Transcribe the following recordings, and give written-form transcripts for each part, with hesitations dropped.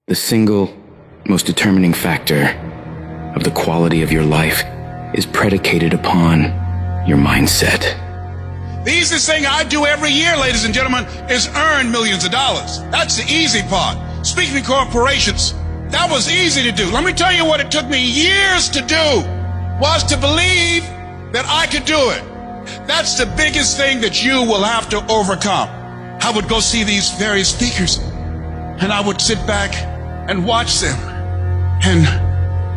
The single most determining factor of the quality of your life is predicated upon your mindset. The easiest thing I do every year, ladies and gentlemen, is earn millions of dollars. That's the easy part. Speaking to corporations, that was easy to do. Let me tell you what it took me years to do, was to believe that I could do it. That's the biggest thing that you will have to overcome. I would go see these various speakers, and I would sit back and watch them. And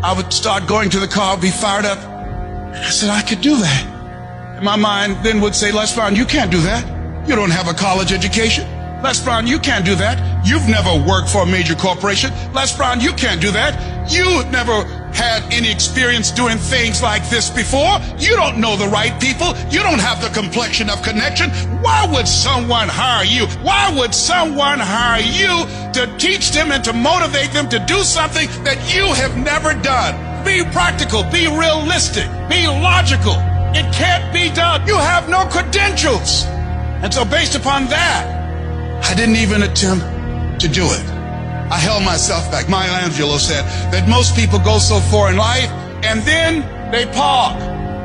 I would start going to the car, be fired up. I said, I could do that. And my mind then would say, Les Brown, you can't do that. You don't have a college education. Les Brown, you can't do that. You've never worked for a major corporation. Les Brown, you can't do that. You never had any experience doing things like this before. You don't know the right people. You don't have the complexion of connection. Why would someone hire you? Why would someone hire you to teach them and to motivate them to do something that you have never done? Be practical, be realistic, be logical. It can't be done. You have no credentials. And so based upon that, I didn't even attempt to do it. I held myself back. Maya Angelou said that most people go so far in life and then they park.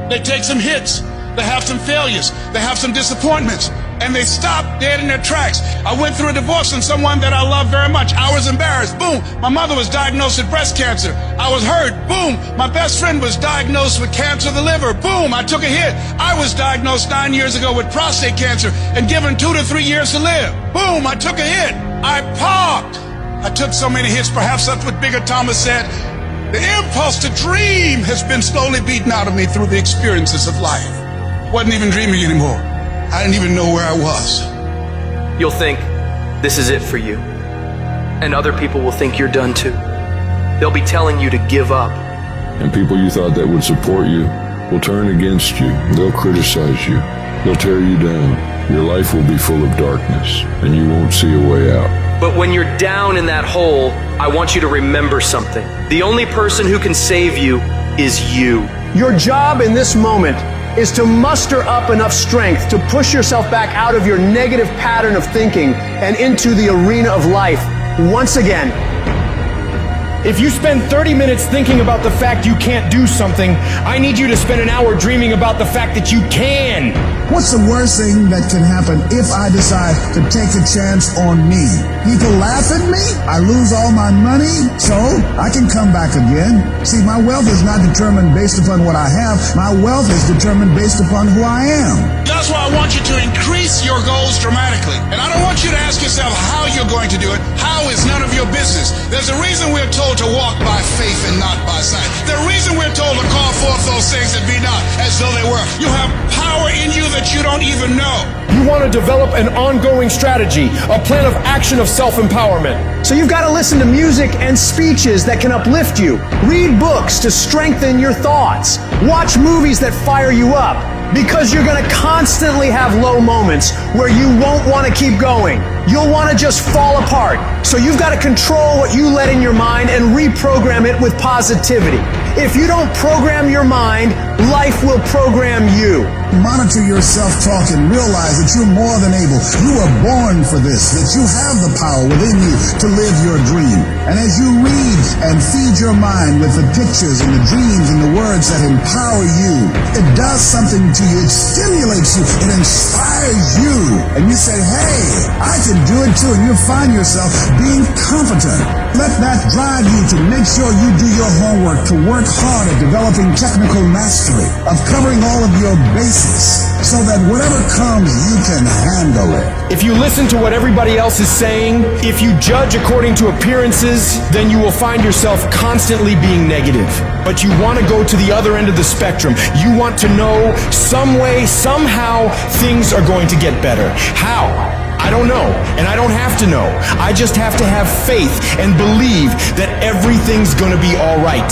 They take some hits. They have some failures. They have some disappointments. And they stop dead in their tracks. I went through a divorce from someone that I love very much. I was embarrassed. Boom. My mother was diagnosed with breast cancer. I was hurt. Boom. My best friend was diagnosed with cancer of the liver. Boom. I took a hit. I was diagnosed 9 years ago with prostate cancer and given 2 to 3 years to live. Boom. I took a hit. I parked. I took so many hits. Perhaps that's what Bigger Thomas said. The impulse to dream has been slowly beaten out of me through the experiences of life. Wasn't even dreaming anymore. I didn't even know where I was. You'll think this is it for you. And other people will think you're done too. They'll be telling you to give up. And people you thought that would support you will turn against you. They'll criticize you. They'll tear you down. Your life will be full of darkness, and you won't see a way out. But when you're down in that hole, I want you to remember something. The only person who can save you is you. Your job in this moment is to muster up enough strength to push yourself back out of your negative pattern of thinking and into the arena of life once again. If you spend 30 minutes thinking about the fact you can't do something, I need you to spend an hour dreaming about the fact that you can. What's the worst thing that can happen if I decide to take a chance on me? People laugh at me, I lose all my money, so I can come back again. See, my wealth is not determined based upon what I have. My wealth is determined based upon who I am. That's why I want you to increase your goals dramatically. And I don't want you to ask yourself how you're going to do it. How is none of your business. There's a reason we're told to walk by faith and not by sight. The reason we're told to call forth those things that be not as though they were. You have power in you that you don't even know. You want to develop an ongoing strategy, a plan of action of self-empowerment. So you've got to listen to music and speeches that can uplift you. Read books to strengthen your thoughts. Watch movies that fire you up. Because you're going to constantly have low moments where you won't want to keep going. You'll want to just fall apart. So you've got to control what you let in your mind and reprogram it with positivity. If you don't program your mind, life will program you. Monitor your self-talk and realize that you're more than able. You are born for this, that you have the power within you to live your dream. And as you read and feed your mind with the pictures and the dreams and the words that empower you, it does something to you. It stimulates you. It inspires you. And you say, hey, I can do it too. And you'll find yourself being competent. Let that drive you to make sure you do your homework, to work hard at developing technical mastery, of covering all of your bases, so that whatever comes, you can handle it. If you listen to what everybody else is saying, if you judge according to appearances, then you will find yourself constantly being negative. But you want to go to the other end of the spectrum. You want to know some way, somehow, things are going to get better. How? I don't know, and I don't have to know. I just have to have faith and believe that everything's going to be all right.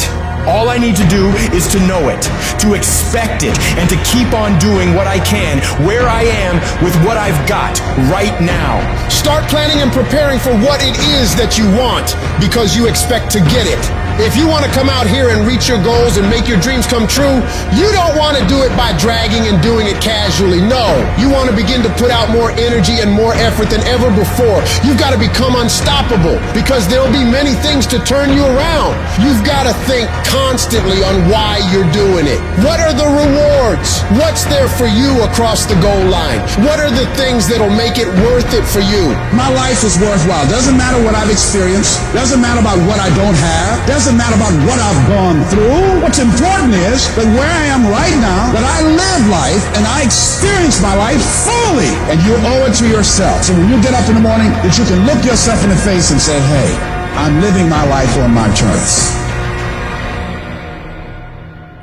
All I need to do is to know it, to expect it, and to keep on doing what I can, where I am, with what I've got right now. Start planning and preparing for what it is that you want, because you expect to get it. If you want to come out here and reach your goals and make your dreams come true, you don't want to do it by dragging and doing it casually. No, you want to begin to put out more energy and more effort than ever before. You've got to become unstoppable because there'll be many things to turn you around. You've got to think constantly on why you're doing it. What are the rewards? What's there for you across the goal line? What are the things that'll make it worth it for you? My life is worthwhile. Doesn't matter what I've experienced. Doesn't matter about what I don't have. Doesn't matter about what I've gone through. What's important is that where I am right now, that I live life and I experience my life fully. And you owe it to yourself. So when you get up in the morning, that you can look yourself in the face and say, hey, I'm living my life on my terms.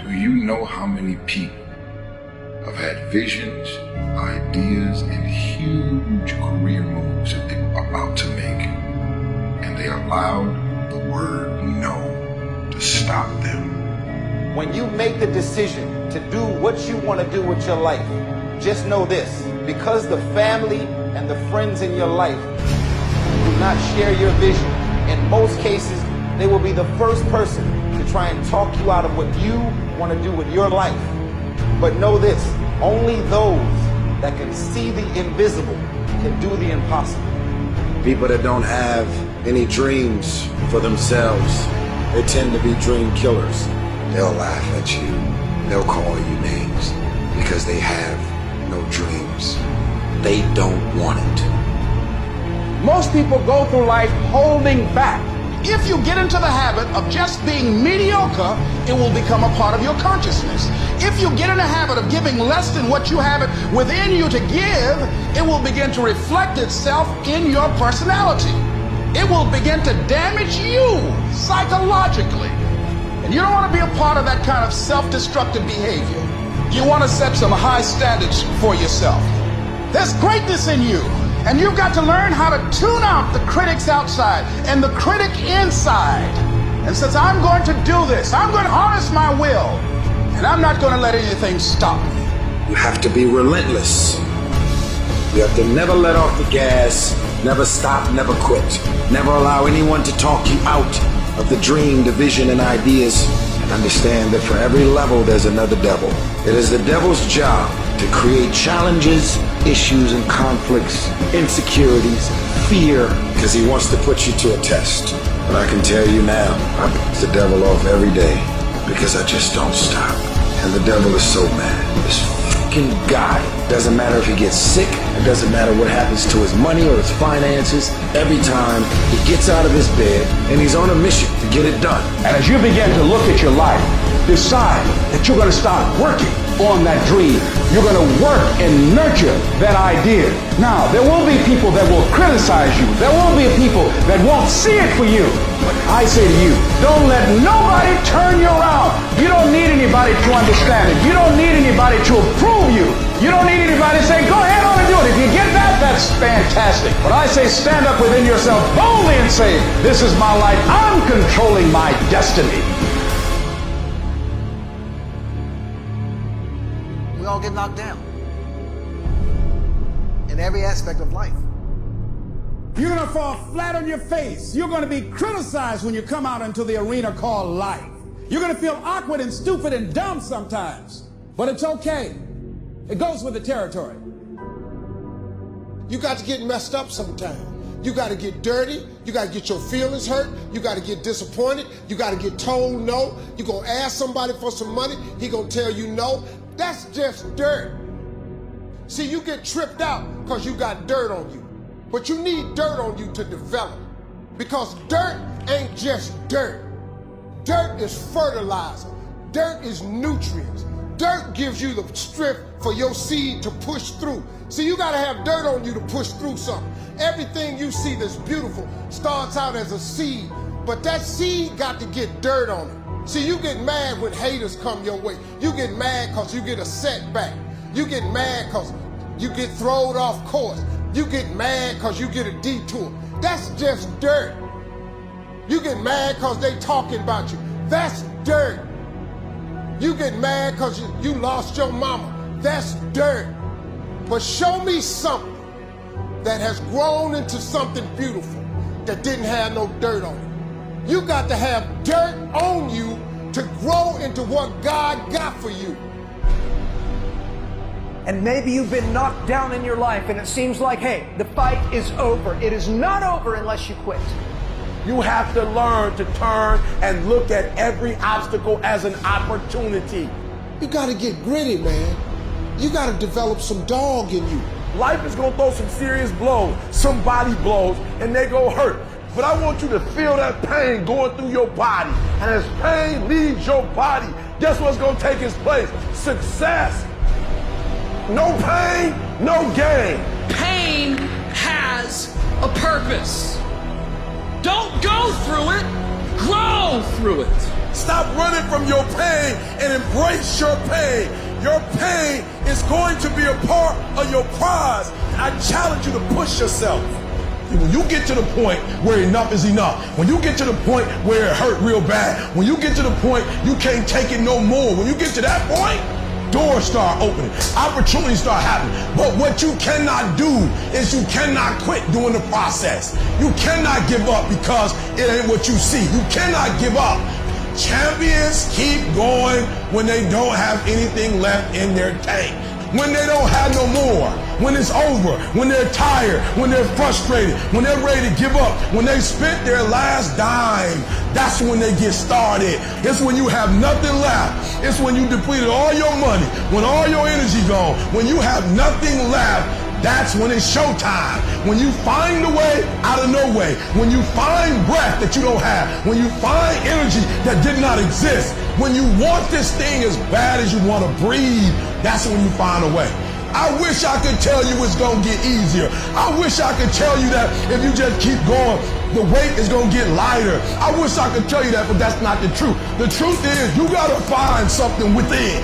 Do you know how many people have had visions, ideas, and huge career moves that they were about to make, and they allowed the word no to stop them? When you make the decision to do what you want to do with your life, just know this: because the family and the friends in your life do not share your vision, in most cases, they will be the first person to try and talk you out of what you want to do with your life. But know this: only those that can see the invisible can do the impossible. People that don't have any dreams for themselves, they tend to be dream killers. They'll laugh at you. They'll call you names because they have no dreams. They don't want it. Most people go through life holding back. If you get into the habit of just being mediocre, it will become a part of your consciousness. If you get in the habit of giving less than what you have it within you to give, it will begin to reflect itself in your personality. It will begin to damage you psychologically. And you don't want to be a part of that kind of self-destructive behavior. You want to set some high standards for yourself. There's greatness in you. And you've got to learn how to tune out the critics outside and the critic inside. And since I'm going to do this, I'm going to harness my will, and I'm not going to let anything stop me. You have to be relentless. You have to never let off the gas, never stop, never quit. Never allow anyone to talk you out of the dream, the vision, and ideas. And understand that for every level, there's another devil. It is the devil's job to create challenges, issues, and conflicts, insecurities, fear, because he wants to put you to a test. But I can tell you now, I piss the devil off every day because I just don't stop. And the devil is so mad. This fucking guy, doesn't matter if he gets sick, it doesn't matter what happens to his money or his finances, every time he gets out of his bed and he's on a mission to get it done. And as you begin to look at your life, decide that you're going to start working on that dream. You're going to work and nurture that idea. Now, there will be people that will criticize you. There will be people that won't see it for you. But I say to you, don't let nobody turn you around. You don't need anybody to understand it. You don't need anybody to approve you. You don't need anybody to say, go ahead on and do it. If you get that, that's fantastic. But I say stand up within yourself boldly and say, this is my life. I'm controlling my destiny. We all get knocked down in every aspect of life. You're going to fall flat on your face. You're going to be criticized when you come out into the arena called life. You're going to feel awkward and stupid and dumb sometimes. But it's okay. It goes with the territory. You got to get messed up sometimes. You got to get dirty. You got to get your feelings hurt. You got to get disappointed. You got to get told no. You're going to ask somebody for some money. He going to tell you no. That's just dirt. See, you get tripped out because you got dirt on you. But you need dirt on you to develop. Because dirt ain't just dirt. Dirt is fertilizer. Dirt is nutrients. Dirt gives you the strength for your seed to push through. See, you gotta have dirt on you to push through something. Everything you see that's beautiful starts out as a seed, but that seed got to get dirt on it. See, you get mad when haters come your way. You get mad because you get a setback. You get mad because you get thrown off course. You get mad because you get a detour. That's just dirt. You get mad because they talking about you. That's dirt. You get mad because you lost your mama. That's dirt. But show me something that has grown into something beautiful that didn't have no dirt on it. You got to have dirt on you to grow into what God got for you. And maybe you've been knocked down in your life and it seems like, hey, the fight is over. It is not over unless you quit. You have to learn to turn and look at every obstacle as an opportunity. You got to get gritty, man. You got to develop some dog in you. Life is gonna throw some serious blows, some body blows, and they go hurt. But I want you to feel that pain going through your body. And as pain leaves your body, guess what's gonna take its place? Success. No pain, no gain. Pain has a purpose. Don't go through it, grow through it. Stop running from your pain and embrace your pain. Your pain is going to be a part of your prize. I challenge you to push yourself. When you get to the point where enough is enough, when you get to the point where it hurt real bad, when you get to the point you can't take it no more, when you get to that point, doors start opening, opportunities start happening. But what you cannot do is you cannot quit during the process. You cannot give up because it ain't what you see. You cannot give up. Champions keep going when they don't have anything left in their tank. When they don't have no more, when it's over, when they're tired, when they're frustrated, when they're ready to give up, when they spent their last dime, that's when they get started. It's when you have nothing left. It's when you depleted all your money, when all your energy gone, when you have nothing left. That's when it's showtime. When you find a way out of no way. When you find breath that you don't have. When you find energy that did not exist. When you want this thing as bad as you want to breathe, that's when you find a way. I wish I could tell you it's going to get easier. I wish I could tell you that if you just keep going, the weight is going to get lighter. I wish I could tell you that, but that's not the truth. The truth is you got to find something within.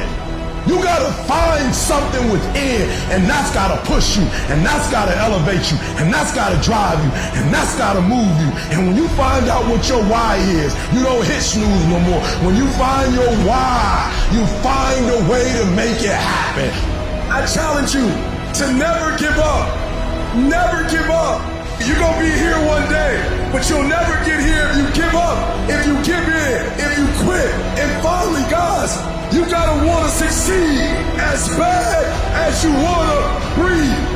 You gotta find something within, and that's gotta push you, and that's gotta elevate you, and that's gotta drive you, and that's gotta move you. And when you find out what your why is, you don't hit snooze no more. When you find your why, you find a way to make it happen. I challenge you to never give up. Never give up. You're gonna be here one day, but you'll never get here if you give up, if you give in, if you quit. And finally, guys, you gotta wanna succeed as bad as you wanna breathe.